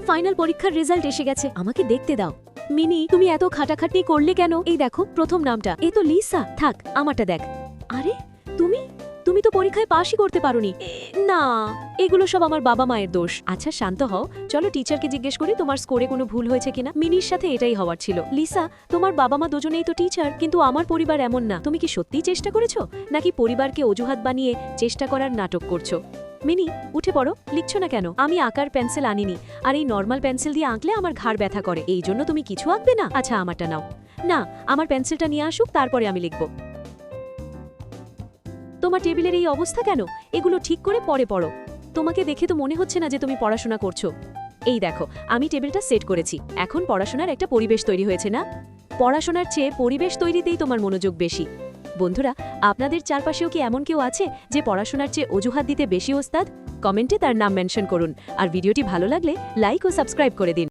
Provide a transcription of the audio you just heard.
Final পরীক্ষার result এসে গেছে, আমাকে দেখতে দাও। মিনি, তুমি এত খাটাখাটনি করলে কেন? এই দেখো প্রথম নামটা, এ তো লিসা। থাক, আমারটা দেখ। আরে তুমি তুমি তো পরীক্ষায় পাশই করতে পারোনি। না, এগুলো সব আমার বাবা মায়ের দোষ। আচ্ছা শান্ত হও, চলো টিচারকে জিজ্ঞেস করি তোমার স্কোরে কোনো ভুল হয়েছে কিনা। মিনির সাথে এটাই হওয়ার ছিল। লিসা, তোমার বাবা মা দুজনেই তো টিচার, কিন্তু আমার পরিবার এমন না। তুমি কি সত্যিই চেষ্টা করেছো, নাকি পরিবারকে অজুহাত বানিয়ে চেষ্টা করার নাটক করছো? মিনি, উঠে পড়ো, লিখছো না কেন? আমি আঁকার পেন্সিল আনিনি, আর এই নর্মাল পেন্সিল দিয়ে আঁকলে আমার ঘাড় ব্যথা করে। এই জন্য তুমি কিছু আঁকবে না? আচ্ছা আমারটা নাও। না, আমার পেন্সিলটা নিয়ে আসুক, তারপরে আমি লিখব। তোমার টেবিলের এই অবস্থা কেন? এগুলো ঠিক করে পরে পড়ো। তোমাকে দেখে তো মনে হচ্ছে না যে তুমি পড়াশোনা করছো। এই দেখো, আমি টেবিলটা সেট করেছি, এখন পড়াশোনার একটা পরিবেশ তৈরি হয়েছে না? পড়াশোনার চেয়ে পরিবেশ তৈরিতেই তোমার মনোযোগ বেশি। বন্ধুরা, আপনাদের চারপাশেও কি এমন কেউ আছে যে পড়াশোনার চেয়ে অজুহাত দিতে বেশি ওস্তাদ? কমেন্টে তার নাম মেনশন করুন, আর ভিডিওটি ভালো লাগলে লাইক ও সাবস্ক্রাইব করে দিন।